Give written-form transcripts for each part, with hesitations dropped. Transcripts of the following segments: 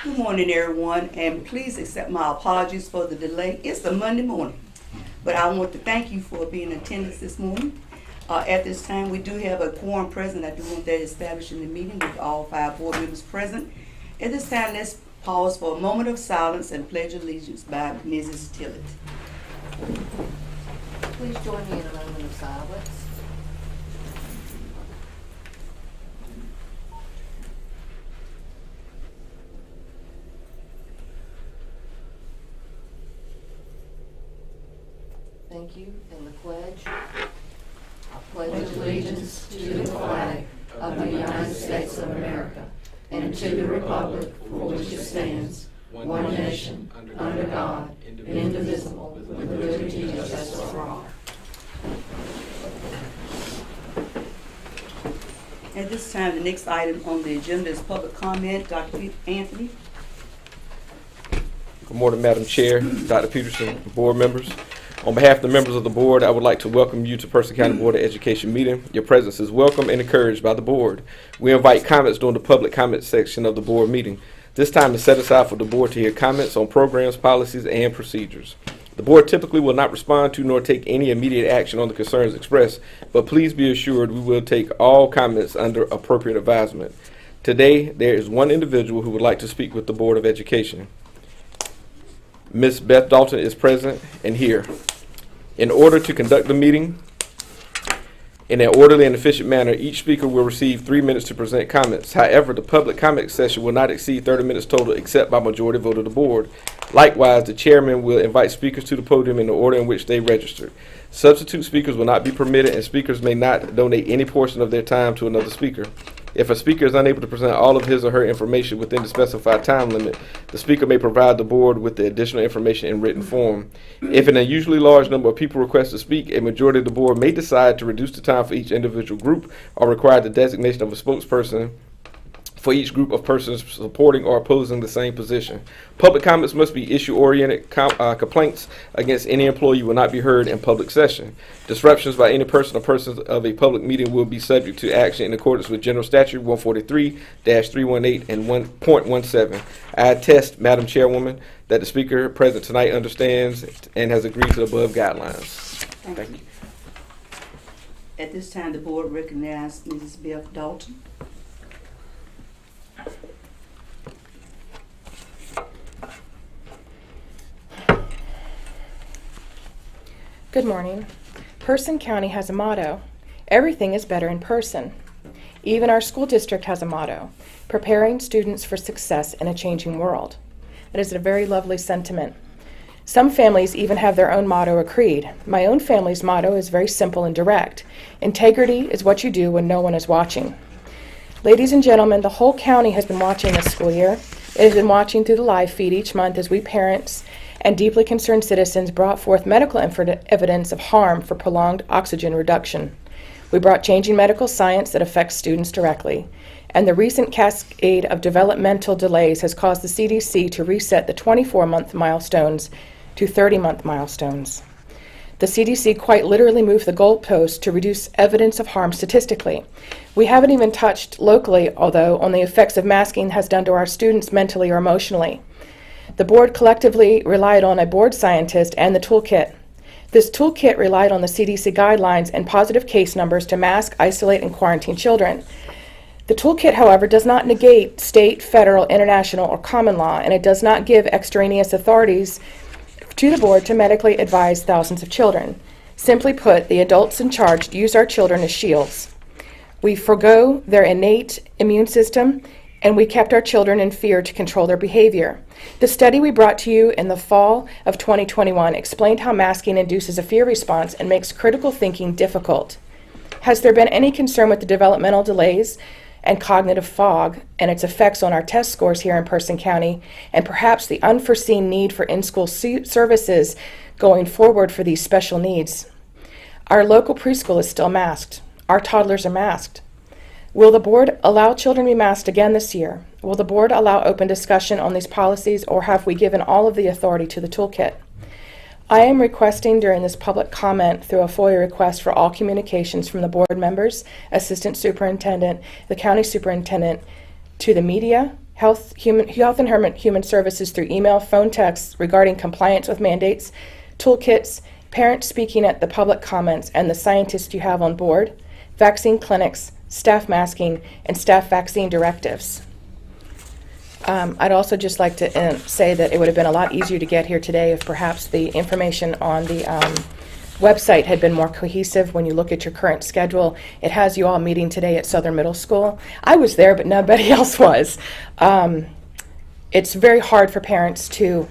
Good morning, everyone, and please accept my apologies for the delay. It's a Monday morning, but I want to thank you for being in attendance this morning. At this time, we do have a quorum present. I do want that established in the meeting with all 5 board members present. At this time, let's pause for a moment of silence and pledge allegiance by Mrs. Tillett. Please join me in a moment of silence. Thank you, and the pledge. I pledge allegiance to the flag of the United States of America and to the republic for which it stands, one nation, under God, indivisible, with liberty and justice for all. At this time, the next item on the agenda is public comment. Dr. Anthony. Good morning, Madam Chair, Dr. Peterson, board members. On behalf of the members of the board, I would like to welcome you to Person County Board of Education meeting. Your presence is welcome and encouraged by the board. We invite comments during the public comment section of the board meeting. This time is set aside for the board to hear comments on programs, policies, and procedures. The board typically will not respond to nor take any immediate action on the concerns expressed, but please be assured we will take all comments under appropriate advisement. Today, there is one individual who would like to speak with the Board of Education. Ms. Beth Dalton is present and here. In order to conduct the meeting in an orderly and efficient manner, each speaker will receive 3 minutes to present comments. However, the public comment session will not exceed 30 minutes total except by majority vote of the board. Likewise, the chairman will invite speakers to the podium in the order in which they registered. Substitute speakers will not be permitted, and speakers may not donate any portion of their time to another speaker. If a speaker is unable to present all of his or her information within the specified time limit, the speaker may provide the board with the additional information in written form. If an unusually large number of people request to speak, a majority of the board may decide to reduce the time for each individual group or require the designation of a spokesperson for each group of persons supporting or opposing the same position. Public comments must be issue-oriented. Complaints against any employee will not be heard in public session. Disruptions by any person or persons of a public meeting will be subject to action in accordance with General Statute 143-318 and 1.17. I attest, Madam Chairwoman, that the speaker present tonight understands and has agreed to the above guidelines. Thank you. At this time, the board recognizes Mrs. Beth Dalton. Good morning. Person County has a motto: everything is better in person. Even our school district has a motto: preparing students for success in a changing world. That is a very lovely sentiment. Some families even have their own motto or creed. My own family's motto is very simple and direct: integrity is what you do when no one is watching. Ladies and gentlemen, the whole county has been watching this school year. It has been watching through the live feed each month as we parents and deeply concerned citizens brought forth medical evidence of harm for prolonged oxygen reduction. We brought changing medical science that affects students directly, and the recent cascade of developmental delays has caused the CDC to reset the 24-month milestones to 30-month milestones. The CDC quite literally moved the goalpost to reduce evidence of harm statistically. We haven't even touched locally, although, on the effects of masking has done to our students mentally or emotionally. The board collectively relied on a board scientist and the Toolkit. This Toolkit relied on the CDC guidelines and positive case numbers to mask, isolate, and quarantine children. The Toolkit, however, does not negate state, federal, international, or common law, and it does not give extraneous authorities to the board to medically advise thousands of children. Simply put, the adults in charge use our children as shields. We forgo their innate immune system, and we kept our children in fear to control their behavior. The study we brought to you in the fall of 2021 explained how masking induces a fear response and makes critical thinking difficult. Has there been any concern with the developmental delays and cognitive fog and its effects on our test scores here in Person County, and perhaps the unforeseen need for in-school services going forward for these special needs? Our local preschool is still masked. Our toddlers are masked. Will the board allow children to be masked again this year? Will the board allow open discussion on these policies, or have we given all of the authority to the Toolkit? I am requesting during this public comment through a FOIA request for all communications from the board members, assistant superintendent, the county superintendent, to the media, health and human services through email, phone, text regarding compliance with mandates, toolkits, parents speaking at the public comments, and the scientists you have on board, vaccine clinics, staff masking, and staff vaccine directives. I'd also just like to say that it would have been a lot easier to get here today if perhaps the information on the website had been more cohesive. When you look at your current schedule, it has you all meeting today at Southern Middle School. I was there, but nobody else was. It's very hard for parents to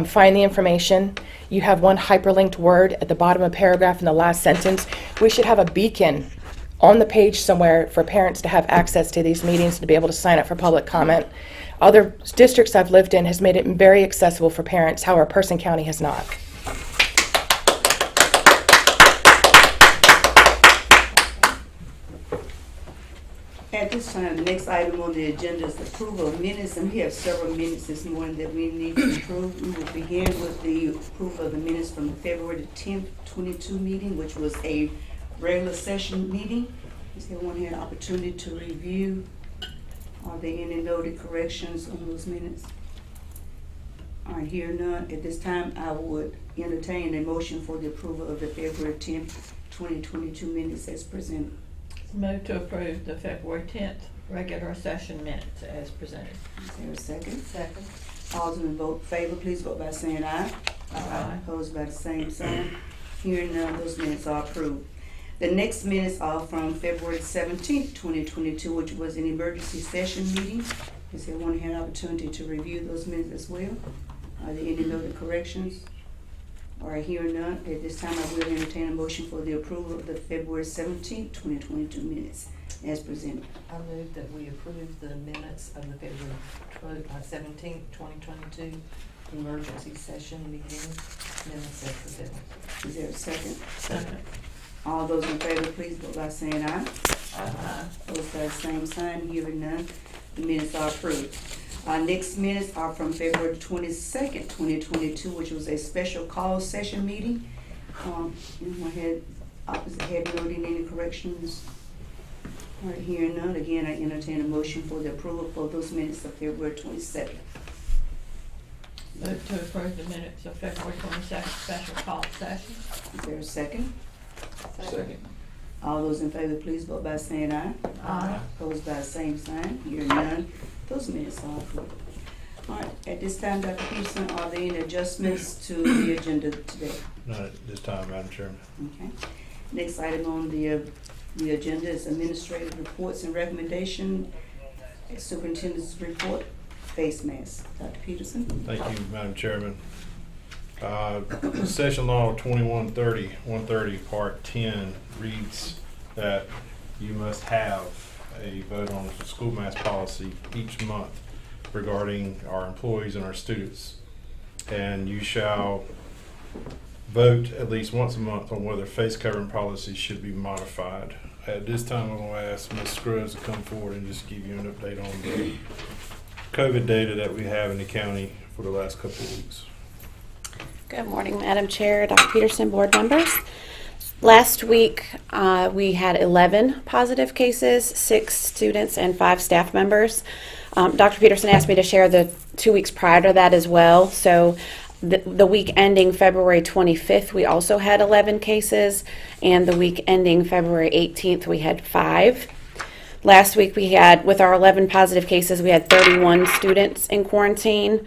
find the information. You have one hyperlinked word at the bottom of a paragraph in the last sentence. We should have a beacon on the page somewhere for parents to have access to these meetings, to be able to sign up for public comment. Other districts I've lived in has made it very accessible for parents, however, Person County has not. At this time, the next item on the agenda is approval of minutes, and we have several minutes this morning that we need to approve. We will begin with the approval of the minutes from the February 10th, 22 meeting, which was a regular session meeting. Has everyone had an opportunity to review? Are there any noted corrections on those minutes? All right, here none. At this time, I would entertain a motion for the approval of the February 10th, 2022 minutes as presented. Move to approve the February 10th regular session minutes as presented. Is there a second? Second. All those in favor, please vote by saying aye. Aye. Opposed by the same sign. Hearing none, those minutes are approved. The next minutes are from February 17th, 2022, which was an emergency session meeting. Has everyone had an opportunity to review those minutes as well? Are there any noted corrections? All right, hearing none, at this time I will entertain a motion for the approval of the February 17th, 2022 minutes as presented. I move that we approve the minutes of the February 17th, 2022 emergency session meeting minutes as presented. Is there a second? Second. All those in favor, please vote by saying aye. Aye. Opposed by the same sign, hearing none, the minutes are approved. Our next minutes are from February 22nd, 2022, which was a special call session meeting. Anyone had noted any corrections? All right, hearing none, again, I entertain a motion for the approval for those minutes of February 22nd. Move to approve the minutes of February 22nd special call session. Is there a second? Second. All those in favor, please vote by saying aye. Aye. Opposed by the same sign, hearing none, those minutes are approved. All right, at this time, Dr. Peterson, are there any adjustments to the agenda today? Not at this time, Madam Chairman. Okay. Next item on the agenda is administrative reports and recommendation. Superintendent's report, face mask. Dr. Peterson? Thank you, Madam Chairman. Session Law 2130, Part 10 reads that you must have a vote on the school mask policy each month regarding our employees and our students. And you shall vote at least once a month on whether face covering policy should be modified. At this time, I'm going to ask Ms. Scruggs to come forward and just give you an update on the COVID data that we have in the county for the last couple of weeks. Good morning, Madam Chair, Dr. Peterson, board members. Last week, we had 11 positive cases, 6 students and 5 staff members. Dr. Peterson asked me to share the 2 weeks prior to that as well. So the week ending February 25th, we also had 11 cases, and the week ending February 18th, we had 5. Last week, we had, with our 11 positive cases, we had 31 students in quarantine,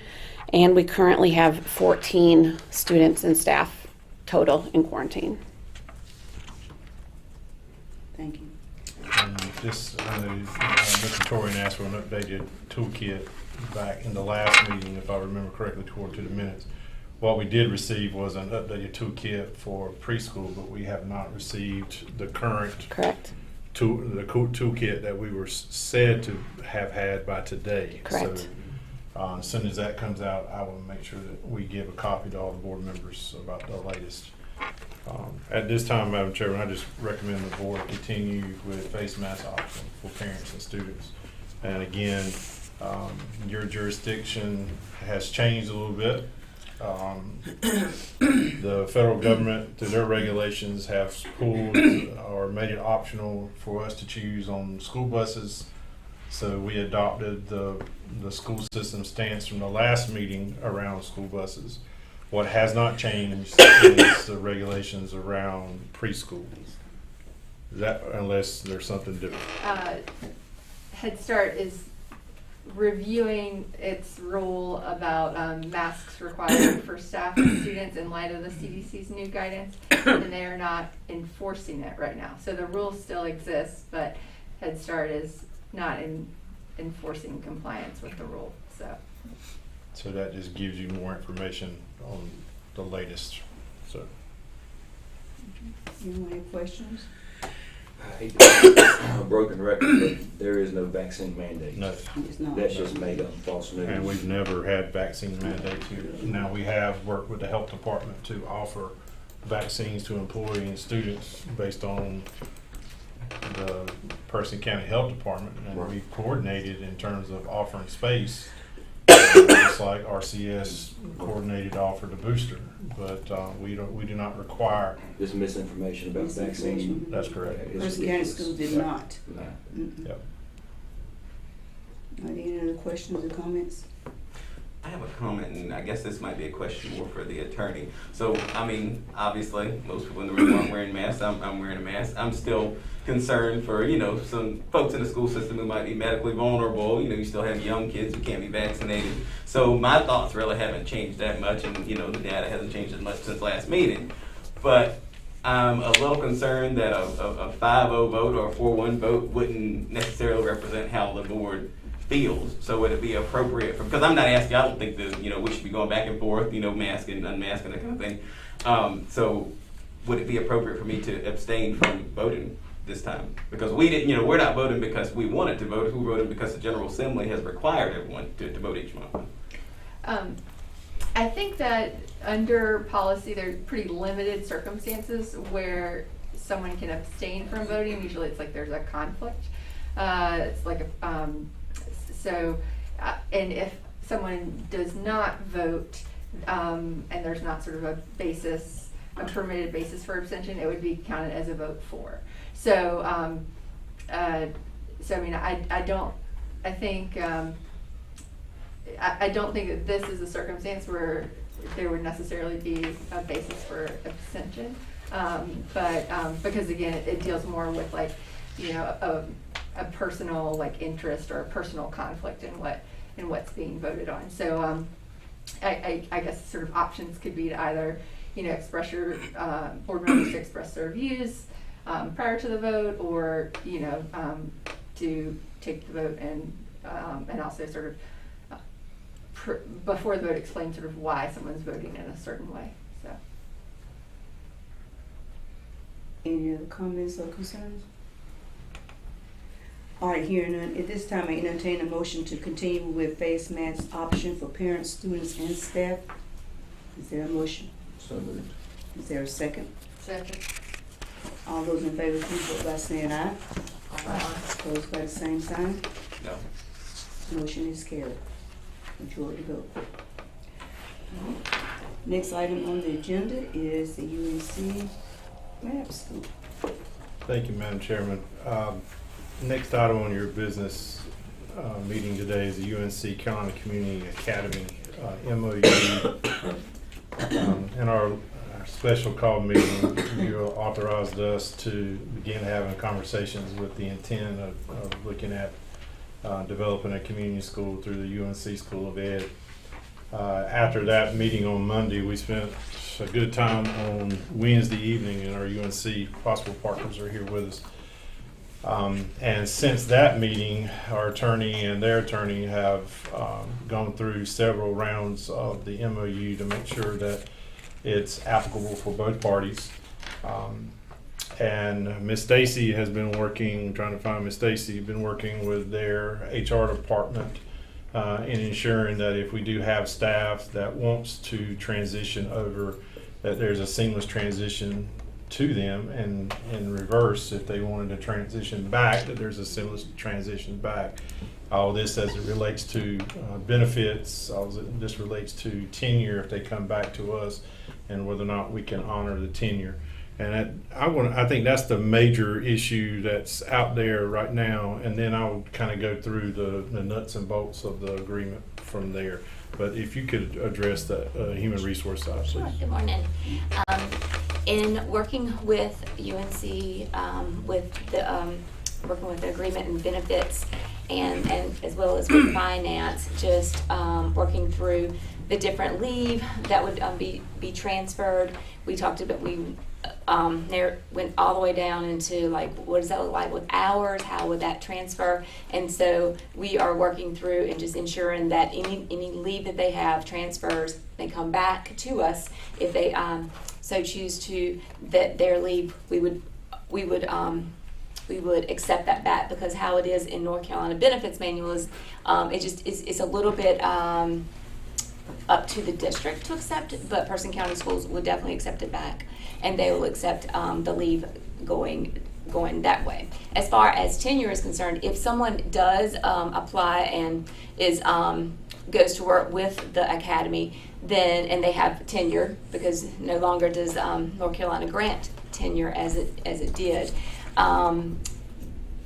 and we currently have 14 students and staff total in quarantine. Thank you. And this, Mr. Torian asked for an updated toolkit back in the last meeting, if I remember correctly, toward to the minutes. What we did receive was an updated toolkit for preschool, but we have not received the current Correct. Toolkit that we were said to have had by today. Correct. So, as soon as that comes out, I will make sure that we give a copy to all the board members about the latest. At this time, Madam Chairman, I just recommend the board continue with face mask option for parents and students. And again, your jurisdiction has changed a little bit. The federal government, through their regulations, have pulled or made it optional for us to choose on school buses. So we adopted the school system stance from the last meeting around school buses. What has not changed is the regulations around preschools. That, unless there's something different. Head Start is reviewing its rule about masks required for staff and students in light of the CDC's new guidance, and they are not enforcing it right now. So the rule still exists, but Head Start is not enforcing compliance with the rule. So that just gives you more information on the latest. So. Anyone have questions? I hate to be a broken record, but there is no vaccine mandate. No. It's not. That's just made up false news. And we've never had vaccine mandates here. Now, we have worked with the health department to offer vaccines to employees and students based on the Person County Health Department, and Right. we coordinated in terms of offering space, just like RCS coordinated to offer the booster, but we do not require. This misinformation about vaccine. Misinformation. That's correct. First County Schools did not. No. Mm-mm. Yep. Are there any other questions or comments? I have a comment, and I guess this might be a question more for the attorney. So, I mean, obviously, most people in the room aren't wearing masks. I'm wearing a mask. I'm still concerned for, you know, some folks in the school system who might be medically vulnerable. You know, you still have young kids who can't be vaccinated. So my thoughts really haven't changed that much, and, you know, the data hasn't changed as much since last meeting. But I'm a little concerned that a 5-0 vote or a 4-1 vote wouldn't necessarily represent how the board feels. So would it be appropriate for, because I'm not asking, I don't think that, you know, we should be going back and forth, you know, masking, unmasking, that kind of thing. So would it be appropriate for me to abstain from voting this time? Because we didn't, you know, we're not voting because we wanted to vote. We voted because the General Assembly has required everyone to vote each month. I think that under policy, there's pretty limited circumstances where someone can abstain from voting. Usually it's like there's a conflict. It's like a, and if someone does not vote, and there's not sort of a basis, a permitted basis for abstention, it would be counted as a vote for. So, I mean, I don't think that this is a circumstance where there would necessarily be a basis for abstention. But because again, it deals more with, like, you know, a personal, like, interest or a personal conflict in what's being voted on. So I guess sort of options could be to either, you know, express your board members to express their views prior to the vote, or, you know, to take the vote and also sort of before the vote explain sort of why someone's voting in a certain way. So. Any other comments or concerns? All right, hearing none, at this time I entertain a motion to continue with face mask option for parents, students, and staff. Is there a motion? So moved. Is there a second? Second. All those in favor, please vote by saying aye. Aye. Opposed by the same sign. No. Motion is carried. Majority vote. Next item on the agenda is the UNC Lab School. Thank you, Madam Chairman. Next item on your business meeting today is the UNC Carolina Community Academy MOU. In our special call meeting, you authorized us to begin having conversations with the intent of looking at developing a community school through the UNC School of Ed. After that meeting on Monday, we spent a good time on Wednesday evening, and our UNC possible partners are here with us. And since that meeting, our attorney and their attorney have gone through several rounds of the MOU to make sure that it's applicable for both parties. And Ms. Stacy has been working, trying to find Ms. Stacy, been working with their HR department in ensuring that if we do have staff that wants to transition over, that there's a seamless transition to them, and in reverse, if they wanted to transition back, that there's a seamless transition back. All this as it relates to benefits, all this relates to tenure if they come back to us, and whether or not we can honor the tenure. And I think that's the major issue that's out there right now, and then I'll kind of go through the nuts and bolts of the agreement from there. But if you could address the human resource side, please. Sure. Good morning. In working with UNC, working with the agreement and benefits, and as well as with finance, just working through the different leave that would be transferred. We talked about there went all the way down into like, what does that look like with hours? How would that transfer? And so we are working through and just ensuring that any leave that they have transfers, they come back to us. If they so choose to, that their leave, we would accept that back, because how it is in North Carolina benefits manual is it's a little bit up to the district to accept it, but Person County Schools would definitely accept it back, and they will accept the leave going that way. As far as tenure is concerned, if someone does apply and is goes to work with the academy, then and they have tenure, because no longer does North Carolina grant tenure as it did.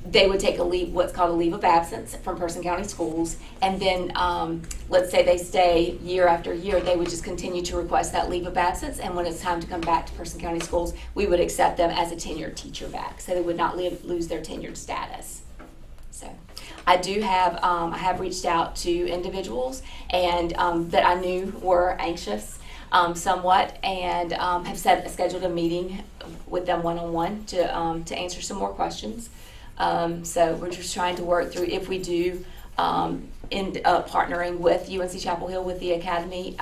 They would take a leave, what's called a leave of absence from Person County Schools, and then let's say they stay year after year, they would just continue to request that leave of absence, and when it's time to come back to Person County Schools, we would accept them as a tenured teacher back, so they would not lose their tenured status. So I do have, I have reached out to individuals and that I knew were anxious somewhat, and have scheduled a meeting with them one-on-one to answer some more questions. So we're just trying to work through, if we do end up partnering with UNC Chapel Hill with the Academy,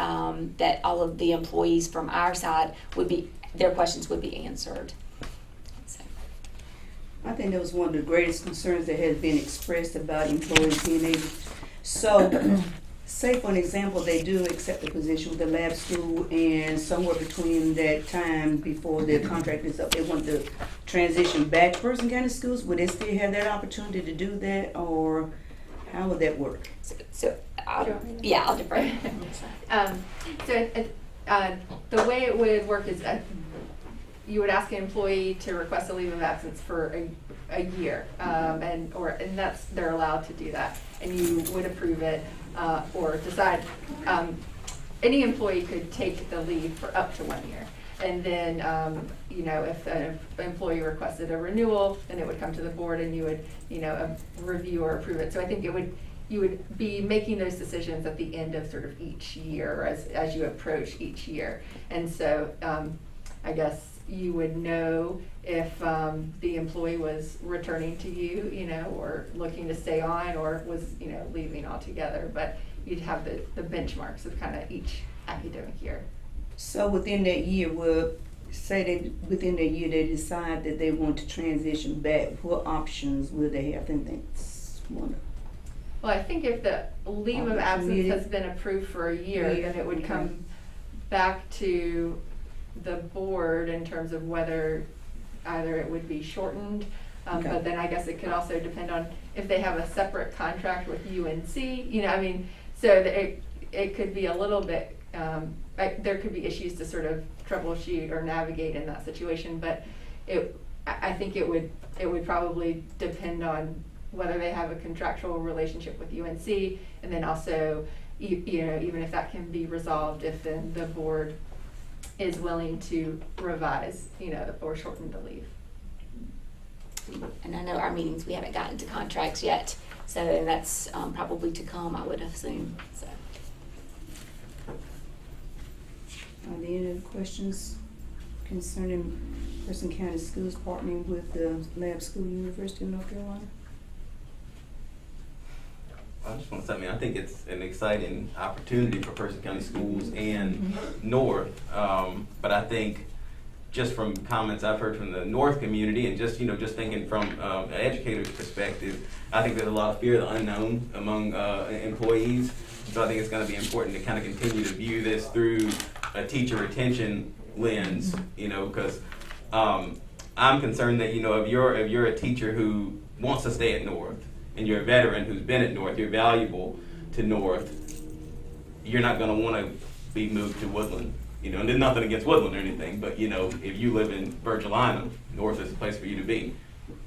that all of the employees from our side their questions would be answered. So. I think that was one of the greatest concerns that has been expressed about employees being able. So, say for an example, they do accept the position with the lab school, and somewhere between that time before their contract is up, they want to transition back to Person County Schools. Would they still have that opportunity to do that, or how would that work? I'll defer. The way it would work is that you would ask an employee to request a leave of absence for a year, and that's, they're allowed to do that, and you would approve it. Or decide, any employee could take the leave for up to 1 year. And then, if an employee requested a renewal, then it would come to the board and you would, review or approve it. So I think you would be making those decisions at the end of sort of each year, as you approach each year. And so I guess you would know if the employee was returning to you, or looking to stay on, or was, leaving altogether. But you'd have the benchmarks of kind of each academic year. So within that year, within that year they decide that they want to transition back, what options will they have? I think that's one. Well, I think if the leave of absence has been approved for a year, then it would come back to the board in terms of whether either it would be shortened, but then I guess it could also depend on if they have a separate contract with UNC, so that it could be a little bit, there could be issues to sort of troubleshoot or navigate in that situation, but I think it would probably depend on whether they have a contractual relationship with UNC, and then also, even if that can be resolved, if then the board is willing to revise, or shorten the leave. And I know our meetings, we haven't gotten to contracts yet, so and that's probably to come, I would assume. So. Are there any other questions concerning Person County Schools partnering with the Lab School, University of North Carolina? I just want to say, I think it's an exciting opportunity for Person County Schools and North, but I think just from comments I've heard from the North community, and just thinking from an educator's perspective, I think there's a lot of fear of the unknown among employees. So I think it's going to be important to kind of continue to view this through a teacher retention lens, because I'm concerned that, if you're a teacher who wants to stay at North, and you're a veteran who's been at North, you're valuable to North, you're not going to want to be moved to Woodland. And there's nothing against Woodland or anything, but if you live in Virgilina, North is the place for you to be.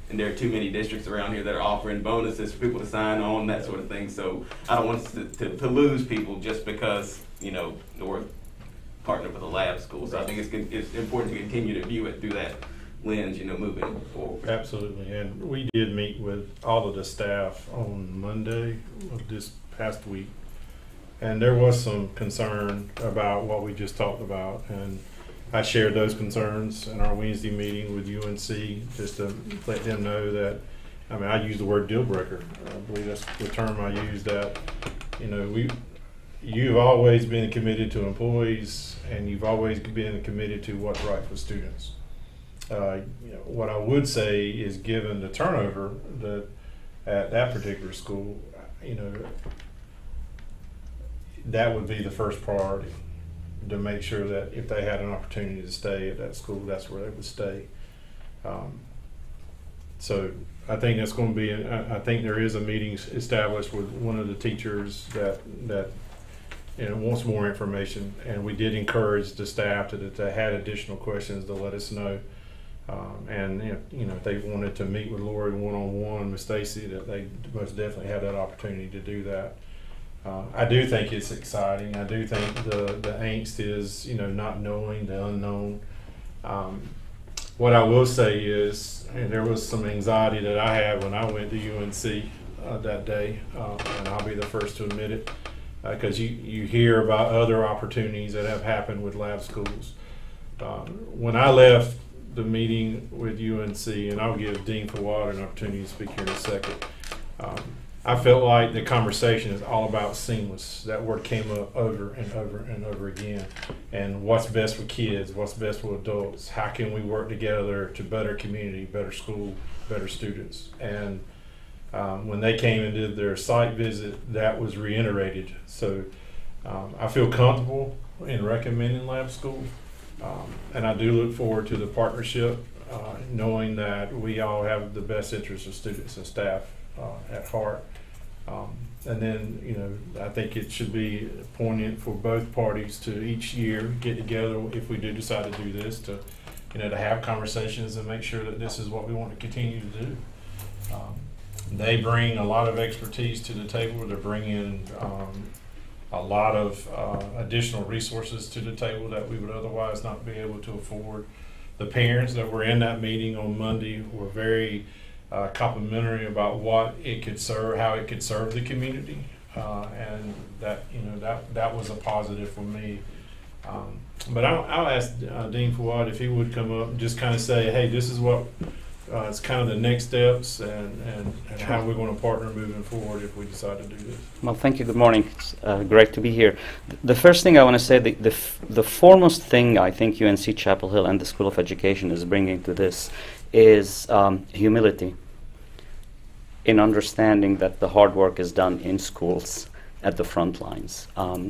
And there are too many districts around here that are offering bonuses for people to sign on, that sort of thing. So I don't want us to lose people just because, North partnered with a lab school. So I think it's important to continue to view it through that lens, moving forward. Absolutely, and we did meet with all of the staff on Monday of this past week, and there was some concern about what we just talked about, and I shared those concerns in our Wednesday meeting with UNC, just to let them know that, I used the word deal breaker. I believe that's the term I used, that, you've always been committed to employees, and you've always been committed to what's right for students. What I would say is, given the turnover that at that particular school, that would be the first priority, to make sure that if they had an opportunity to stay at that school, that's where they would stay. So I think that's going to be, I think there is a meeting established with one of the teachers that wants more information, and we did encourage the staff that if they had additional questions to let us know. And if they wanted to meet with Lori one-on-one with Stacy, that they most definitely have that opportunity to do that. I do think it's exciting. I do think the angst is, not knowing the unknown. What I will say is, and there was some anxiety that I had when I went to UNC that day, and I'll be the first to admit it, because you hear about other opportunities that have happened with lab schools. When I left the meeting with UNC, and I'll give Dean Fawad an opportunity to speak here in a second, I felt like the conversation is all about seamless. That word came up over and over and over again. And what's best for kids, what's best for adults, how can we work together to better community, better school, better students. And when they came and did their site visit, that was reiterated. So I feel comfortable in recommending lab school. And I do look forward to the partnership, knowing that we all have the best interests of students and staff at heart. And then, I think it should be poignant for both parties to each year get together, if we do decide to do this, to have conversations and make sure that this is what we want to continue to do. They bring a lot of expertise to the table. They're bringing a lot of additional resources to the table that we would otherwise not be able to afford. The parents that were in that meeting on Monday were very complimentary about what it could serve, how it could serve the community, and that that was a positive for me. But I'll ask Dean Fawad if he would come up and just kind of say, hey, this is what it's kind of the next steps and how we're going to partner moving forward if we decide to do this. Well, thank you. Good morning. It's great to be here. The first thing I want to say, the foremost thing I think UNC Chapel Hill and the School of Education is bringing to this is humility, in understanding that the hard work is done in schools at the front lines.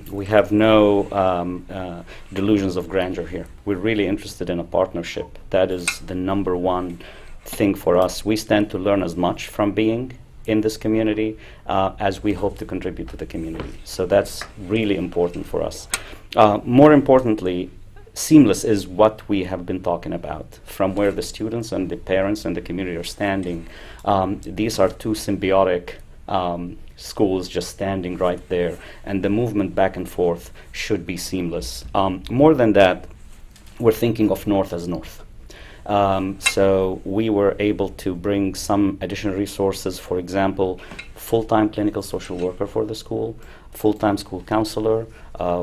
We have no delusions of grandeur here. We're really interested in a partnership. That is the number one thing for us. We stand to learn as much from being in this community as we hope to contribute to the community. So that's really important for us. More importantly, seamless is what we have been talking about, from where the students and the parents and the community are standing. These are two symbiotic schools just standing right there, and the movement back and forth should be seamless. More than that, we're thinking of North as North. So we were able to bring some additional resources, for example, full-time clinical social worker for the school, full-time school counselor,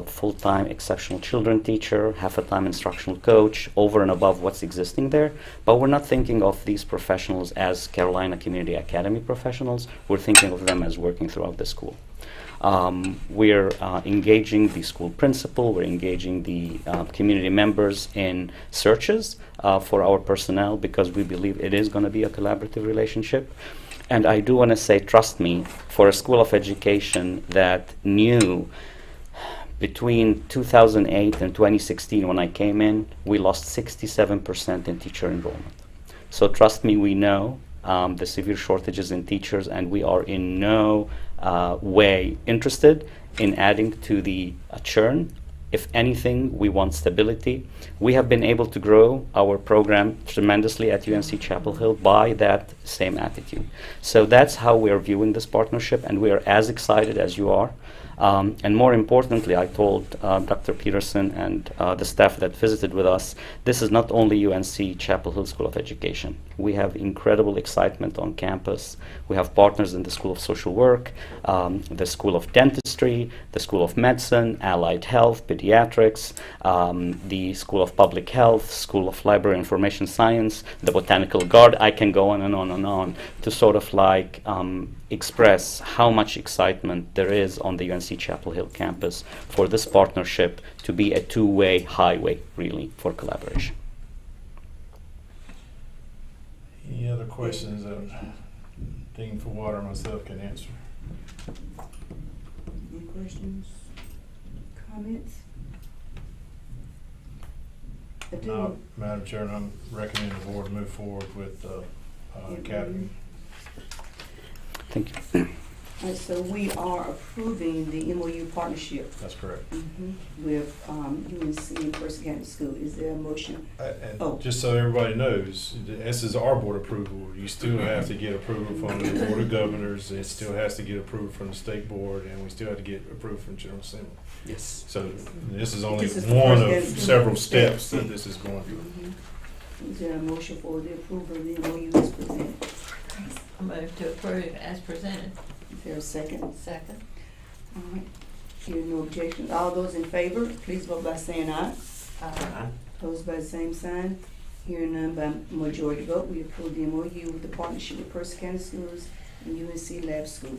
full-time exceptional children teacher, half-a-time instructional coach, over and above what's existing there. But we're not thinking of these professionals as Carolina Community Academy professionals. We're thinking of them as working throughout the school. We're engaging the school principal, we're engaging the community members in searches for our personnel, because we believe it is going to be a collaborative relationship. And I do want to say, trust me, for a school of education that knew Between 2008 and 2016, when I came in, we lost 67% in teacher enrollment. So trust me, we know the severe shortages in teachers, and we are in no way interested in adding to the churn. If anything, we want stability. We have been able to grow our program tremendously at UNC Chapel Hill by that same attitude. So that's how we are viewing this partnership, and we are as excited as you are. And more importantly, I told Dr. Peterson and the staff that visited with us, this is not only UNC Chapel Hill School of Education. We have incredible excitement on campus. We have partners in the School of Social Work, the School of Dentistry, the School of Medicine, Allied Health, Pediatrics, the School of Public Health, School of Library Information Science, the Botanical Garden. I can go on and on and on to sort of like express how much excitement there is on the UNC Chapel Hill campus for this partnership to be a two-way highway, really, for collaboration. Any other questions that Dean for Water myself can answer? Any questions, comments? Madam Chair, I'm recommending the board move forward with Academy. Thank you. And so we are approving the MOU partnership That's correct. with UNC and First Academy School. Is there a motion? And just so everybody knows, this is our board approval. You still have to get approval from the Board of Governors. It still has to get approved from the State Board, and we still have to get approved from General Assembly. Yes. So this is only This is one the of first several steps that this is going through. Is there a motion for the approval of the MOU as presented? I move to approve as presented. Is there a second? Second. All right. Hearing no objections. All those in favor, please vote by saying aye. Opposed by the same sign. Hearing none by majority vote, we approve the MOU with the partnership with First Academy Schools and UNC Lab School.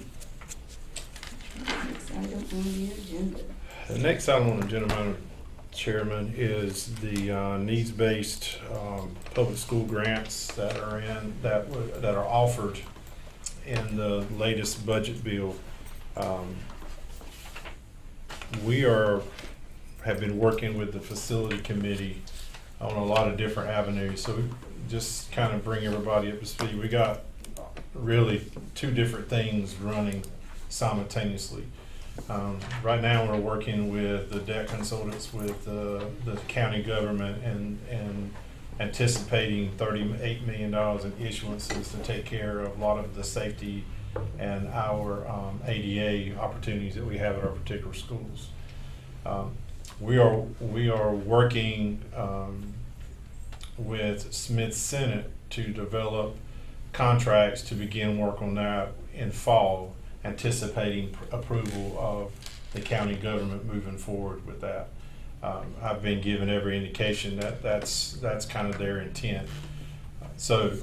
Next item on the agenda. The next item on the agenda, Madam Chairman, is the needs-based public school grants that are that are offered in the latest budget bill. We have been working with the facility committee on a lot of different avenues. So just kind of bring everybody up to speed. We got really two different things running simultaneously. Right now we're working with the debt consultants with the county government and anticipating $38 million in issuances to take care of a lot of the safety and our ADA opportunities that we have at our particular schools. We are working with Smith Senate to develop contracts to begin work on that in fall, anticipating approval of the county government moving forward with that. I've been given every indication that that's kind of their intent. So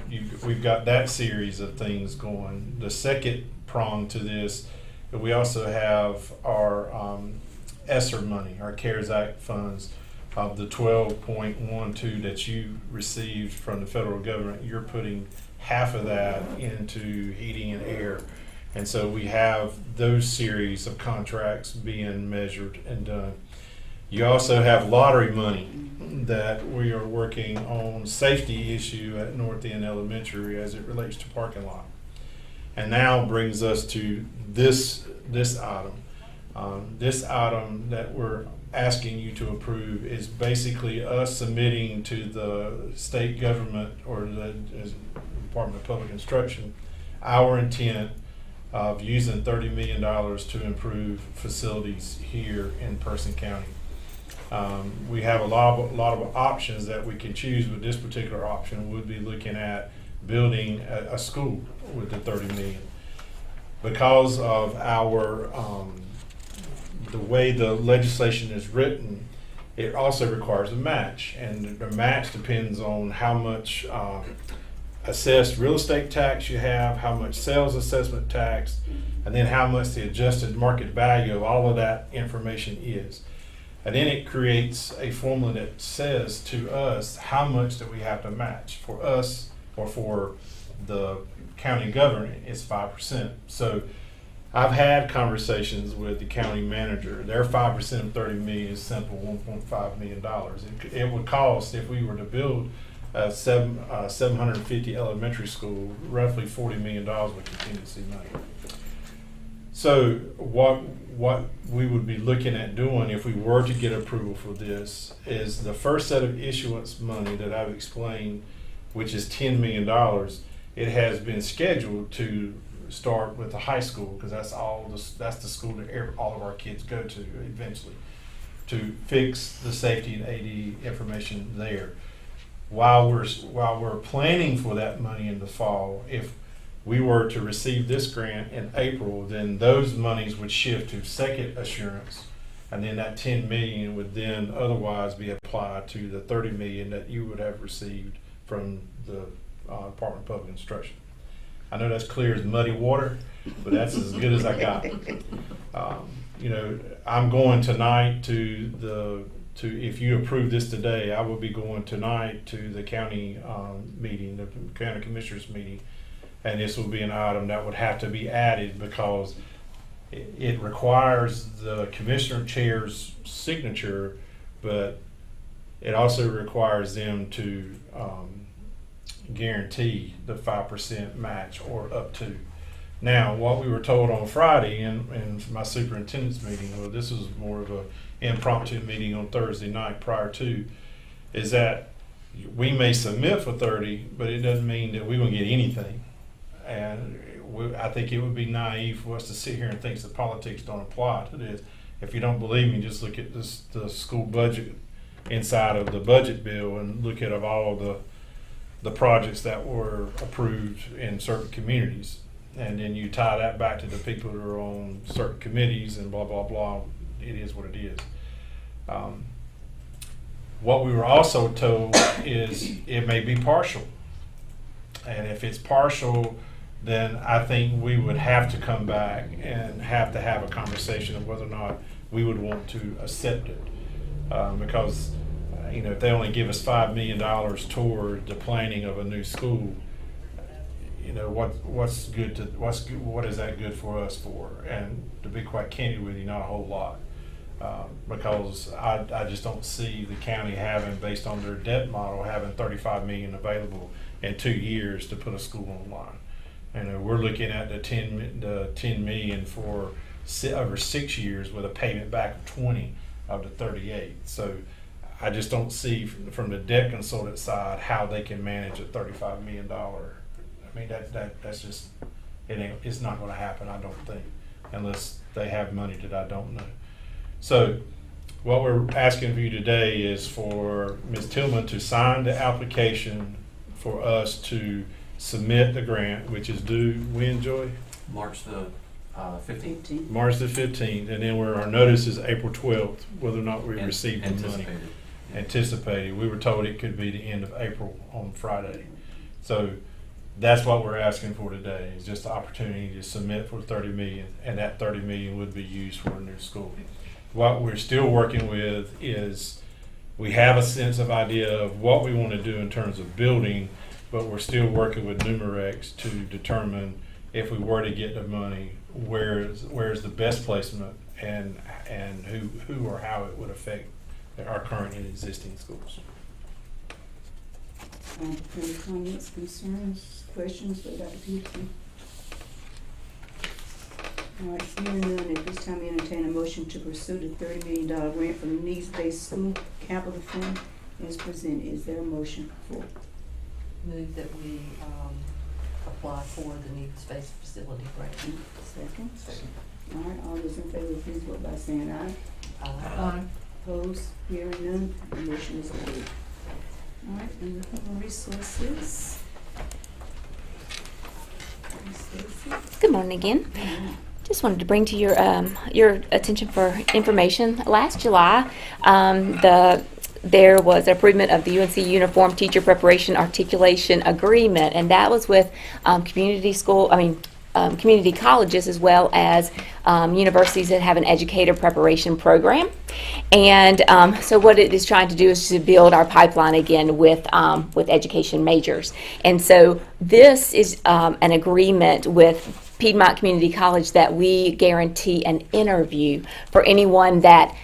we've got that series of things going. The second prong to this, we also have our ESSER money, our CARES Act funds. Of the 12.12 that you received from the federal government, you're putting half of that into heating and air. And so we have those series of contracts being measured and done. You also have lottery money that we are working on safety issue at North End Elementary as it relates to parking lot. And now brings us to this item. This item that we're asking you to approve is basically us submitting to the state government or the Department of Public Instruction our intent of using $30 million to improve facilities here in Person County. We have a lot of options that we can choose, but this particular option would be looking at building a school with the $30 million. Because of our the way the legislation is written, it also requires a match, and the match depends on how much assessed real estate tax you have, how much sales assessment tax, and then how much the adjusted market value of all of that information is. And then it creates a formula that says to us how much that we have to match. For us or for the county government, it's 5%. So I've had conversations with the county manager. Their 5% of 30 million is simple, $1.5 million. It would cost, if we were to build a 750 elementary school, roughly $40 million with contingency money. So what we would be looking at doing if we were to get approval for this is the first set of issuance money that I've explained, which is $10 million. It has been scheduled to start with the high school, because that's the school that all of our kids go to eventually, to fix the safety and AD information there. While we're planning for that money in the fall, if we were to receive this grant in April, then those monies would shift to second assurance, and then that 10 million would then otherwise be applied to the 30 million that you would have received from the Department of Public Instruction. I know that's clear as muddy water, but that's as good as I got. You know, I'm going tonight if you approve this today, I will be going tonight to the county meeting, the county commissioners meeting, and this will be an item that would have to be added because it requires the commissioner chair's signature, but it also requires them to guarantee the 5% match or up to. Now, what we were told on Friday in my superintendent's meeting, well, this was more of an impromptu meeting on Thursday night prior to, is that we may submit for 30, but it doesn't mean that we're going to get anything. And I think it would be naive for us to sit here and think that politics don't apply to this. If you don't believe me, just look at the school budget inside of the budget bill and look at all the projects that were approved in certain communities. And then you tie that back to the people that are on certain committees and blah, blah, blah. It is what it is. What we were also told is it may be partial. And if it's partial, then I think we would have to come back and have to have a conversation of whether or not we would want to accept it. Because you know, if they only give us $5 million toward the planning of a new school, you know, what is that good for us for? And to be quite candid with you, not a whole lot. Because I just don't see the county having, based on their debt model, having $35 million available in 2 years to put a school online. And we're looking at the 10 million for over 6 years with a payment back of 20 of the 38. So I just don't see from the debt consultant side how they can manage a $35 million. I mean, that's just, it's not going to happen, I don't think, unless they have money that I don't know. So what we're asking for you today is for Ms. Tillman to sign the application for us to submit the grant, which is due when, Joy? March the 15th. March the 15th, and then our notice is April 12th, whether or not we receive the money. Anticipated. We were told it could be the end of April on Friday. So that's what we're asking for today, is just the opportunity to submit for $30 million, and that $30 million would be used for a new school. What we're still working with is we have a sense of idea of what we want to do in terms of building, but we're still working with Numerex to determine if we were to get the money, where's the best placement and who or how it would affect our current and existing schools. Any comments, concerns, questions for Dr. Peterson? All right, seeing none, at this time, I entertain a motion to pursue the $30 million grant from the NeedsBased School Capital Fund as presented. Is there a motion for? Move that we apply for the NeedsBased facility grant. Second. All right, all those in favor, please vote by saying aye. Aye. Opposed? Hearing none, the motion is approved. All right, and the human resources. Good morning again. Just wanted to bring to your attention for information. Last July, there was an improvement of the UNC Uniform Teacher Preparation Articulation Agreement, and that was with community colleges as well as universities that have an educator preparation program. And so what it is trying to do is to build our pipeline again with education majors. And so this is an agreement with Piedmont Community College that we guarantee an interview for anyone that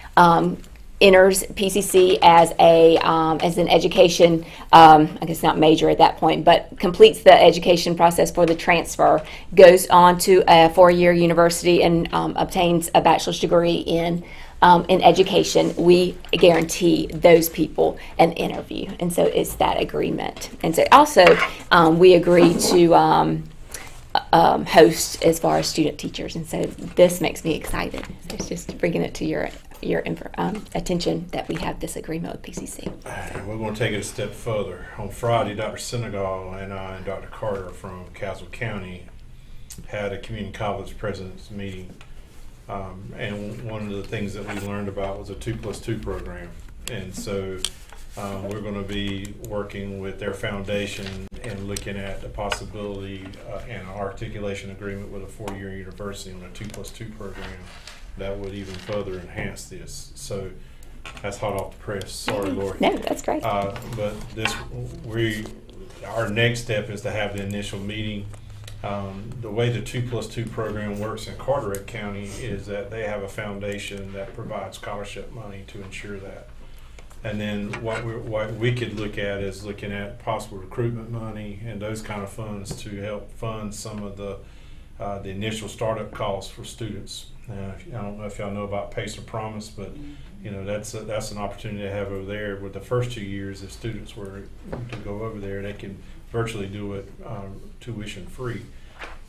enters PCC as an education, I guess not major at that point, but completes the education process for the transfer, goes on to a 4-year university and obtains a bachelor's degree in education. We guarantee those people an interview, and so it's that agreement. And so also we agree to host as far as student teachers, and so this makes me excited. So it's just bringing it to your attention that we have this agreement with PCC. We're going to take it a step further. On Friday, Dr. Senegal and I and Dr. Carter from Castle County had a community college president's meeting, and one of the things that we learned about was a 2+2 program. And so we're going to be working with their foundation and looking at the possibility and an articulation agreement with a 4-year university on a 2+2 program that would even further enhance this. So that's hot off the press. Sorry, Lori. No, that's great. But our next step is to have the initial meeting. The way the 2+2 program works in Carteret County is that they have a foundation that provides scholarship money to ensure that. And then what we could look at is looking at possible recruitment money and those kind of funds to help fund some of the initial startup costs for students. I don't know if y'all know about Pace or Promise, but you know that's an opportunity to have over there. With the first 2 years, if students were to go over there, they can virtually do it tuition free.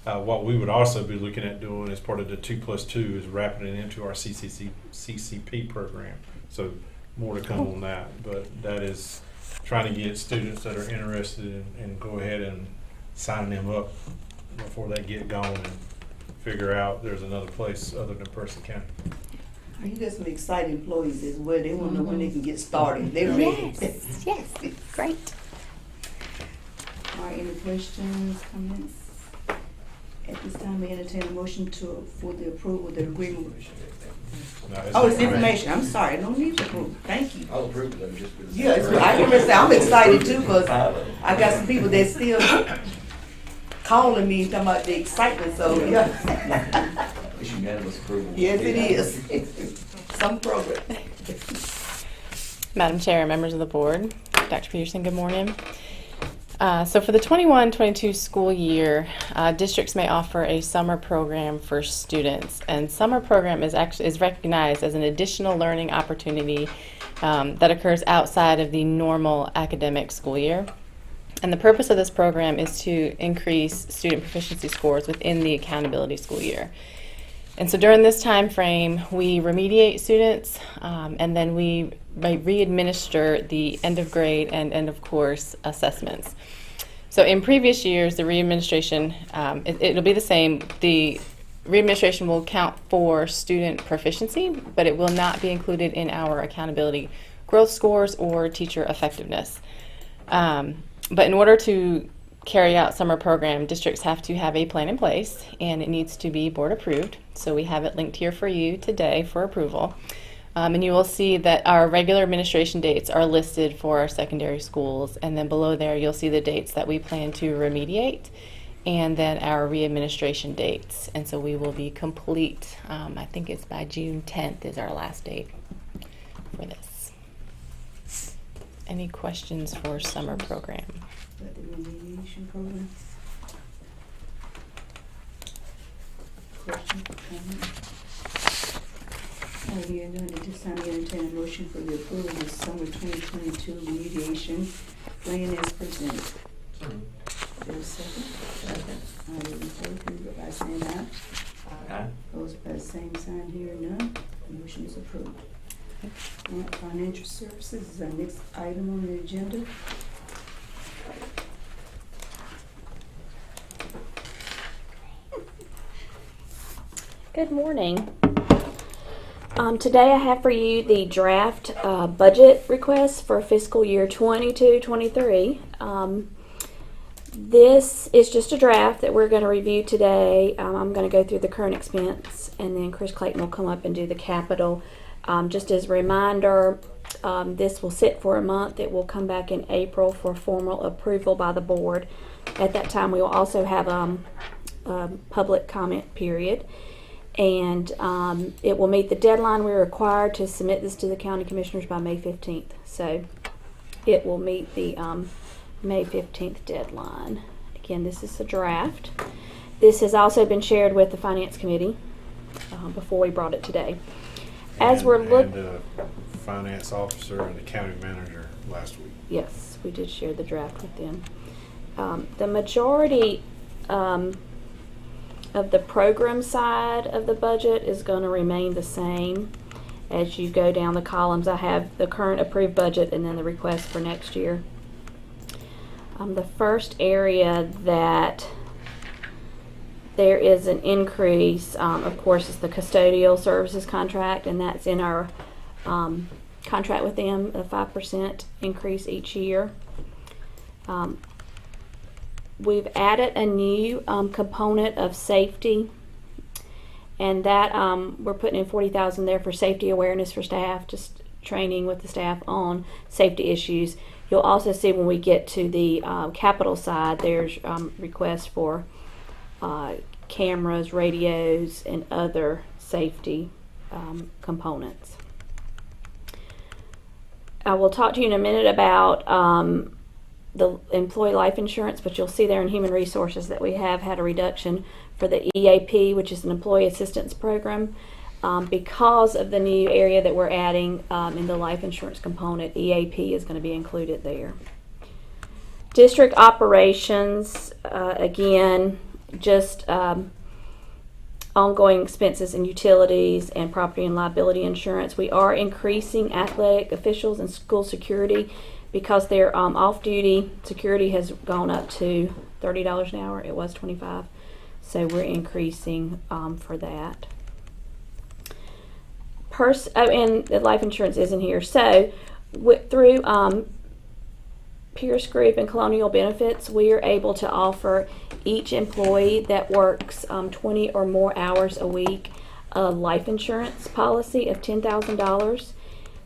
What we would also be looking at doing as part of the 2+2 is wrapping it into our CCP program. So more to come on that, but that is trying to get students that are interested and go ahead and sign them up before they get gone and figure out there's another place other than Person County. You got some exciting employees as well. They want to know when they can get started. They're ready. Yes, great. All right, any questions, comments? At this time, we entertain a motion for the approval of the agreement. No, It's information. I'm sorry, I don't need to approve. Thank you. I'll approve it, just because. Yeah, I can say I'm excited too because I got some people that still calling me talking about the excitement. So yeah. It's unanimous approval. Yes, it is. Some progress. Madam Chair and members of the board, Dr. Peterson, good morning. So for the 21-22 school year, districts may offer a summer program for students, and summer program is recognized as an additional learning opportunity that occurs outside of the normal academic school year. And the purpose of this program is to increase student proficiency scores within the accountability school year. And so during this time frame, we remediate students, and then we re-administer the end of grade and end of course assessments. So in previous years, the re-administration, it'll be the same. The re-administration will count for student proficiency, but it will not be included in our accountability growth scores or teacher effectiveness. But in order to carry out summer program, districts have to have a plan in place, and it needs to be board approved. So we have it linked here for you today for approval. And you will see that our regular administration dates are listed for our secondary schools, and then below there you'll see the dates that we plan to remediate, and then our re-administration dates. And so we will be complete, I think it's by June 10th is our last date for this. Any questions for summer program? The remediation program. Question, comment? All right, here none. At this time, we entertain a motion for the approval of the summer 2022 remediation plan as presented. There's a second. All right, in favor, please vote by saying aye. Aye. Those by the same sign here, none. The motion is approved. All right, financial services is our next item on the agenda. Good morning. Today I have for you the draft budget request for fiscal year 22-23. This is just a draft that we're going to review today. I'm going to go through the current expense, and then Chris Clayton will come up and do the capital. Just as a reminder, this will sit for a month. It will come back in April for formal approval by the board. At that time, we will also have public comment period. And it will meet the deadline. We're required to submit this to the county commissioners by May 15th. So it will meet the May 15th deadline. Again, this is a draft. This has also been shared with the Finance Committee before we brought it today. As we're looking, the finance officer and the county manager last week. yes, we did share the draft with them. The majority of the program side of the budget is going to remain the same. As you go down the columns, I have the current approved budget and then the request for next year. The first area that there is an increase, of course, is the custodial services contract, and that's in our contract with them, a 5% increase each year. We've added a new component of safety, and that we're putting in $40,000 there for safety awareness for staff, just training with the staff on safety issues. You'll also see when we get to the capital side, there's requests for cameras, radios, and other safety components. I will talk to you in a minute about the employee life insurance, but you'll see there in human resources that we have had a reduction for the EAP, which is an employee assistance program. Because of the new area that we're adding in the life insurance component, EAP is going to be included there. District operations, again, just ongoing expenses and utilities and property and liability insurance. We are increasing athletic officials and school security because their off-duty security has gone up to $30 an hour. It was $25, so we're increasing for that. And the life insurance isn't here. So through Pierce Group and Colonial Benefits, we are able to offer each employee that works 20 or more hours a week a life insurance policy of $10,000.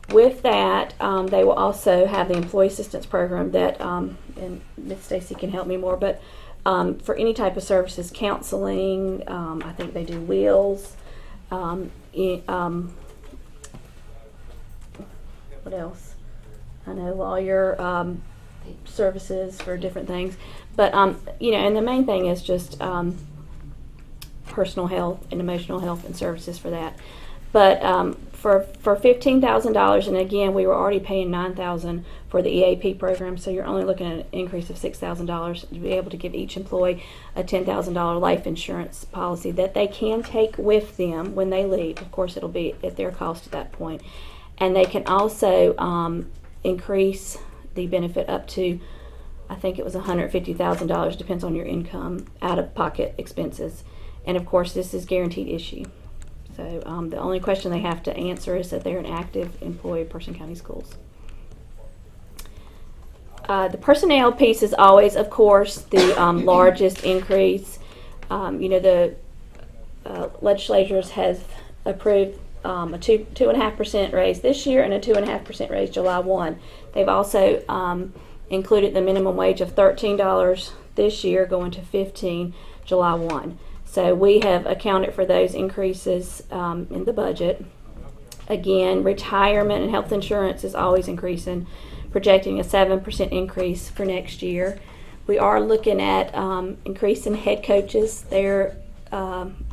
With that, they will also have the employee assistance program that, and Ms. Stacy can help me more, but for any type of services, counseling, I think they do wills, what else? I know lawyer services for different things, but you know, and the main thing is just personal health and emotional health and services for that. But for $15,000, and again, we were already paying $9,000 for the EAP program, so you're only looking at an increase of $6,000 to be able to give each employee a $10,000 life insurance policy that they can take with them when they leave. Of course, it'll be at their cost at that point. And they can also increase the benefit up to, I think it was $150,000, depends on your income, out-of-pocket expenses. And of course, this is guaranteed issue. So the only question they have to answer is that they're an active employee of Person County Schools. The personnel piece is always, of course, the largest increase. You know, the legislatures has approved a 2.5% raise this year and a 2.5% raise July 1. They've also included the minimum wage of $13 this year going to $15 July 1. So we have accounted for those increases in the budget. Again, retirement and health insurance is always increasing, projecting a 7% increase for next year. We are looking at increasing head coaches. Their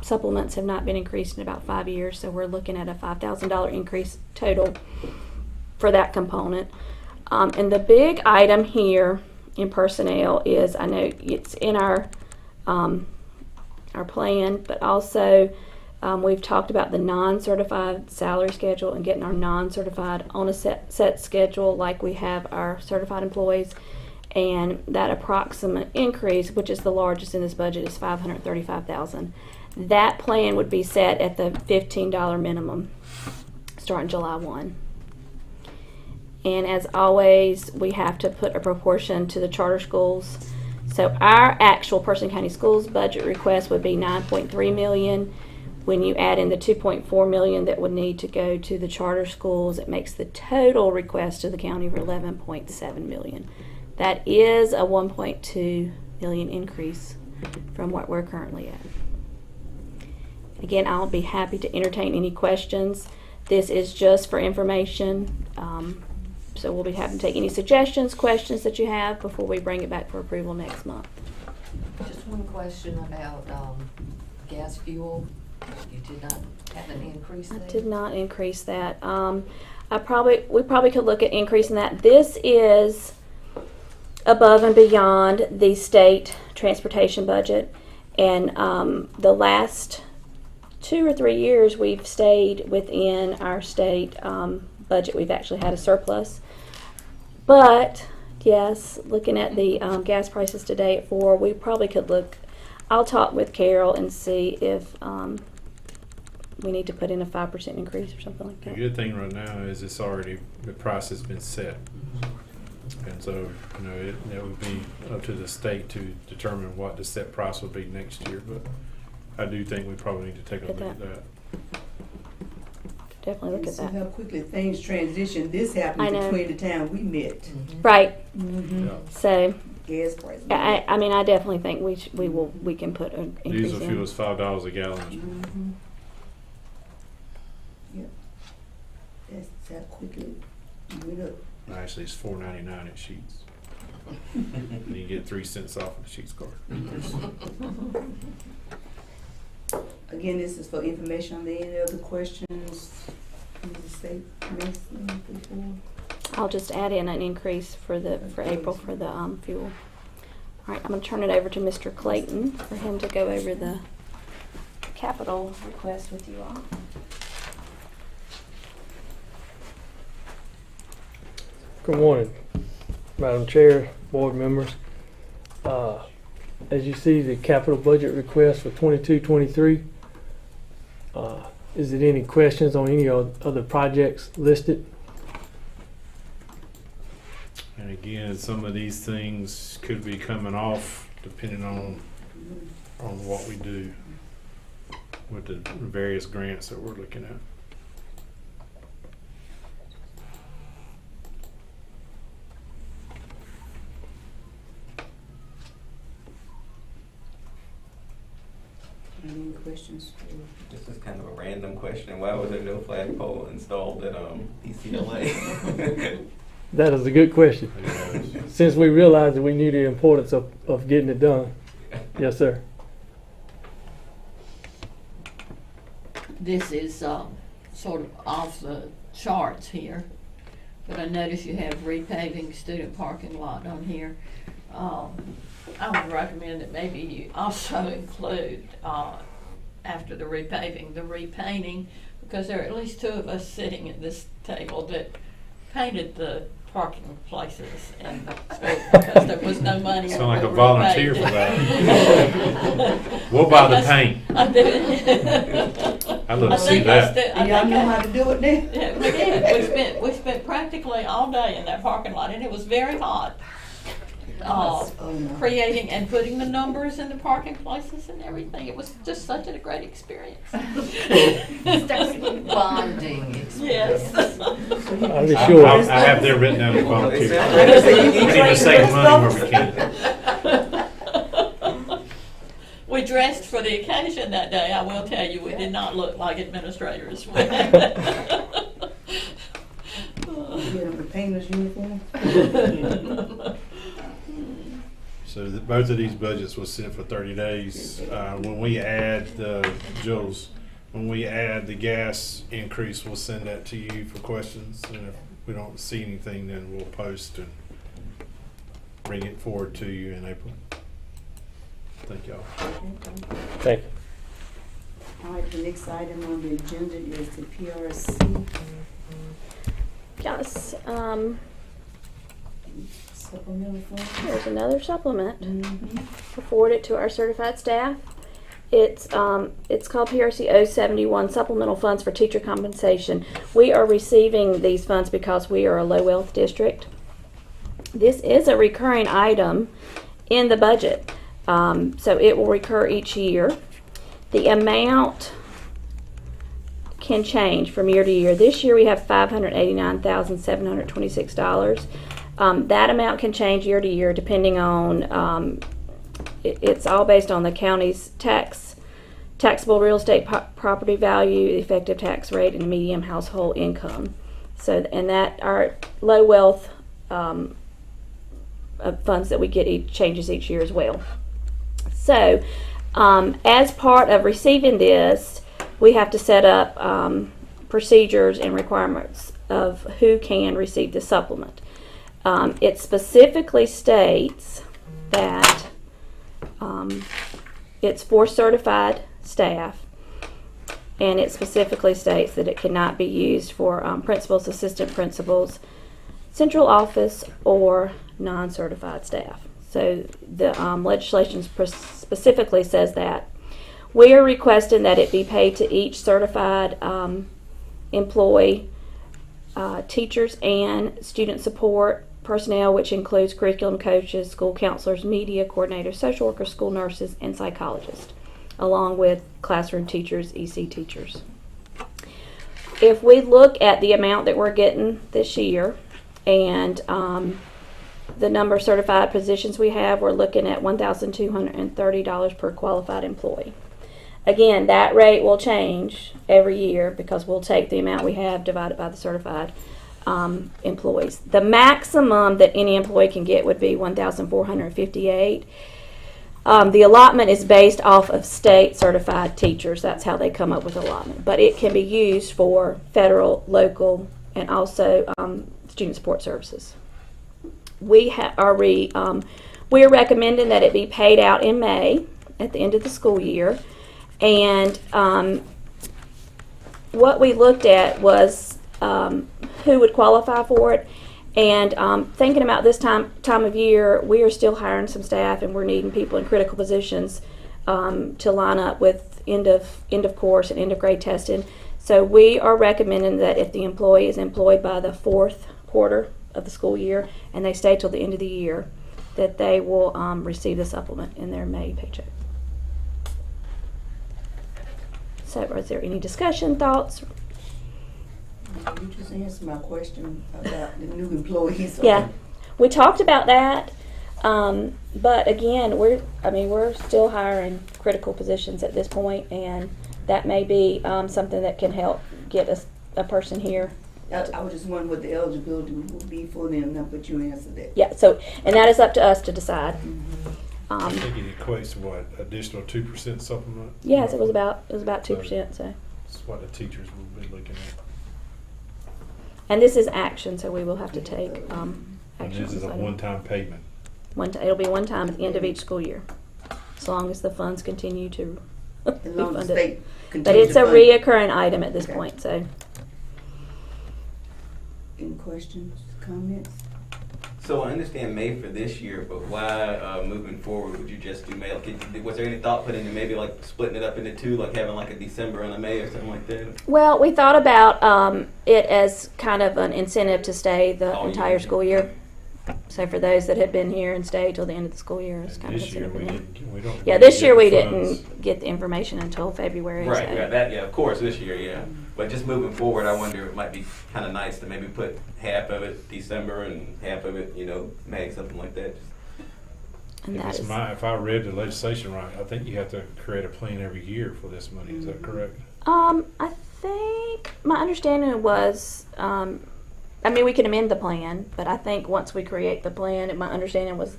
supplements have not been increased in about 5 years, so we're looking at a $5,000 increase total for that component. And the big item here in personnel is, I know it's in our plan, but also we've talked about the non-certified salary schedule and getting our non-certified on a set schedule like we have our certified employees. And that approximate increase, which is the largest in this budget, is $535,000. That plan would be set at the $15 minimum starting July 1. And as always, we have to put a proportion to the charter schools. So our actual Person County Schools budget request would be $9.3 million. When you add in the $2.4 million that would need to go to the charter schools, it makes the total request to the county for $11.7 million. That is a $1.2 million increase from what we're currently at. Again, I'll be happy to entertain any questions. This is just for information, so we'll be happy to take any suggestions, questions that you have before we bring it back for approval next month. Just one question about gas fuel. You did not have an increase I there? did not increase that. We probably could look at increasing that. This is above and beyond the state transportation budget, and the last 2 or 3 years we've stayed within our state budget. We've actually had a surplus, but yes, looking at the gas prices today at 4, we probably could look. I'll talk with Carol and see if we need to put in a 5% increase or something like The that. good thing right now is the price has been set. And so, it would be up to the state to determine what the set price will be next year, but I do think we probably need to take a look at that. Definitely look You at see that. how quickly things transition. This I happened know. between the time we met. Right. Yeah. So, Gas prices. I mean, I definitely think we can put an increase Diesel in. fuel is $5 a gallon. Mm-hmm. Yep. That's how quickly it went up. Actually, it's $4.99 at Sheets. And you get 3 cents off of the Sheets card. Again, this is for information on the any other questions. Mrs. State, before. I'll just add in an increase for April for the fuel. All right, I'm going to turn it over to Mr. Clayton for him to go over the capital request with you all. Good morning, Madam Chair, board members. As you see, the capital budget request for 22-23. Is there any questions on any other projects listed? And again, some of these things could be coming off depending on what we do with the various grants that we're looking at. Any questions? This is kind of a random question. Why was there no flagpole installed at ECLA? That is a good question. Since we realized that we knew the importance of getting it done. Yes, sir. This is sort of off the charts here, but I notice you have repaving student parking lot on here. I would recommend that maybe you also include, after the repaving, the repainting, because there are at least 2 of us sitting at this table that painted the parking places in the school because there was no money. Sound like a volunteer for that. We'll buy the paint. I'd love to see that. Y'all know how to do it then? Yeah, we did. We spent practically all day in that parking lot, and it was very hot. Creating and putting the numbers in the parking places and everything. It was just such a great experience. Bonding experience. Yes. I'll be sure. I have there written down as volunteers. We need to save money where we can. We dressed for the occasion that day. I will tell you, we did not look like administrators. Get them the painter's uniform. So both of these budgets was sent for 30 days. When we add Jules, when we add the gas increase, we'll send that to you for questions. And if we don't see anything, then we'll post and bring it forward to you in April. Thank y'all. Thank you. All right, the next item on the agenda is the PRC Yes. supplemental fund. There's another supplement. Mm-hmm. We'll forward it to our certified staff. It's called PRC 071 Supplemental Funds for Teacher Compensation. We are receiving these funds because we are a low wealth district. This is a recurring item in the budget, so it will recur each year. The amount can change from year to year. This year we have $589,726. That amount can change year to year depending on it's all based on the county's taxable real estate property value, effective tax rate, and median household income. So, and that our low wealth funds that we get changes each year as well. So, as part of receiving this, we have to set up procedures and requirements of who can receive the supplement. It specifically states that it's for certified staff, and it specifically states that it cannot be used for principals, assistant principals, central office, or non-certified staff. So the legislation specifically says that. We are requesting that it be paid to each certified employee, teachers and student support personnel, which includes curriculum coaches, school counselors, media coordinators, social workers, school nurses, and psychologists, along with classroom teachers, EC teachers. If we look at the amount that we're getting this year and the number of certified positions we have, we're looking at $1,230 per qualified employee. Again, that rate will change every year because we'll take the amount we have divided by the certified employees. The maximum that any employee can get would be $1,458. The allotment is based off of state certified teachers. That's how they come up with allotment. But it can be used for federal, local, and also student support services. We are recommending that it be paid out in May at the end of the school year. And what we looked at was who would qualify for it. And thinking about this time of year, we are still hiring some staff, and we're needing people in critical positions to line up with end of course and end of grade testing. So we are recommending that if the employee is employed by the fourth quarter of the school year and they stay till the end of the year, that they will receive the supplement in their May paycheck. So is there any discussion, thoughts? You just answered my question about the new employees. Yeah, we talked about that, but again, we're still hiring critical positions at this point, and that may be something that can help get a person here. I was just wondering what the eligibility would be for them, but you answered that. Yeah, so, and that is up to us to decide. I think it equates to what, additional 2% supplement? Yes, it was about 2%. So that's what the teachers will be looking at. And this is action, so we will have to take And action. this is a one-time payment. It'll be one time at the end of each school year, as long as the funds continue to be funded. But it's a reoccurring item at this point. So, any questions, comments? So I understand May for this year, but why moving forward would you just do May? Was there any thought put into maybe like splitting it up into two, like having like a December and a May or something like that? well, we thought about it as kind of an incentive to stay the All entire year. school year. So for those that had been here and stayed till the end of the school year, it's kind of This year incentive for them. we don't. Yeah, this year we get the funds. didn't get the information until February. Right, so. yeah, of course, this year, yeah. But just moving forward, I wonder if it might be kind of nice to maybe put half of it December and half of it, May, something like that. And that is, If I read the legislation right, I think you have to create a plan every year for this money. Is that correct? I think my understanding was, we can amend the plan, but I think once we create the plan, my understanding was.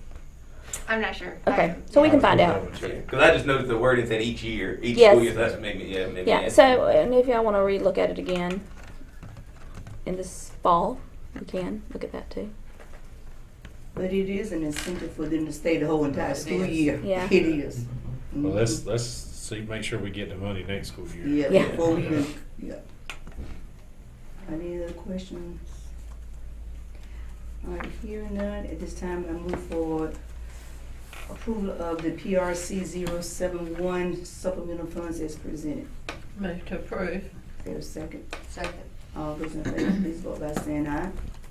I'm not sure. Okay, so we can find out. Because I just noticed the wording said each year, Yes. school year, so that's what made me, maybe. Yeah, so, and if y'all want to relook at it again in this fall, we can look at that too. But it is an incentive for them to stay the whole entire school is. year. Yeah. It is. Well, let's see, make sure we get the money next school year. Yeah, Yeah. before we even, yeah. Any other questions? All right, hearing none, at this time I move for approval of the PRC 071 supplemental funds as presented. Move to approve. Is there a second? Second. All those in favor, please vote by saying aye.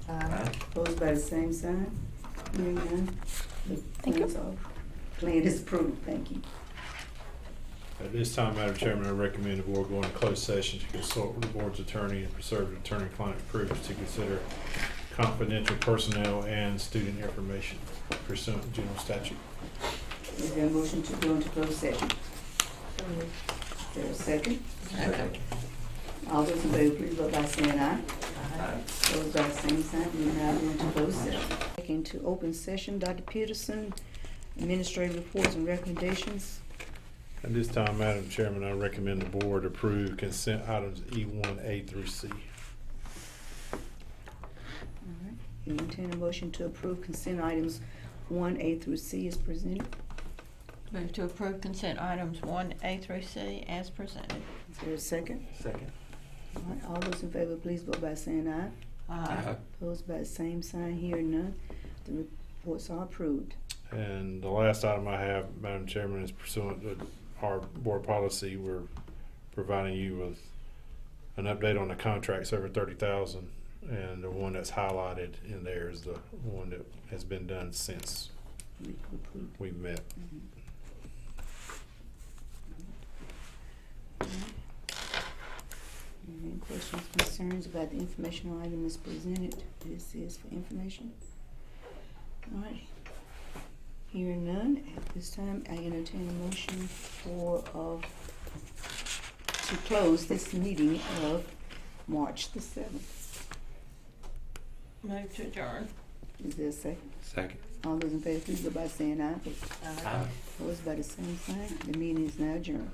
Aye. Opposed by the same sign. Hearing none. The Thank you. Plan is approved. Thank you. At this time, Madam Chairman, I recommend the board go into closed session to consult with the board's attorney and preserve the attorney-client privilege to consider confidential personnel and student information pursuant to general statute. Is there a motion to go into closed session? Is there a second? Second. All those in favor, please vote by saying aye. Those by the same sign, we now go into closed session. Back into open session, Dr. Peterson, administrative reports and recommendations. At this time, Madam Chairman, I recommend the board approve consent items E1A through C. All right. You entertain a motion to approve consent items 1A through C as presented. Move to approve consent items 1A through C as presented. Is there a second? Second. All right, all those in favor, please vote by saying aye. Aye. Opposed by the same sign, hearing none. The reports are approved. And the last item I have, Madam Chairman, is pursuant to our board policy, we're providing you with an update on the contracts over 30,000, and the one that's highlighted in there is the one that has been done since we met. Any questions, concerns about the informational item that's presented? This is for information. All right. Hearing none, at this time, I entertain a motion for, to close this meeting of March the 7th. Move to adjourn. Is there a second? Second. All those in favor, please go by saying aye. Aye. Opposed by the same sign, the meeting is now adjourned.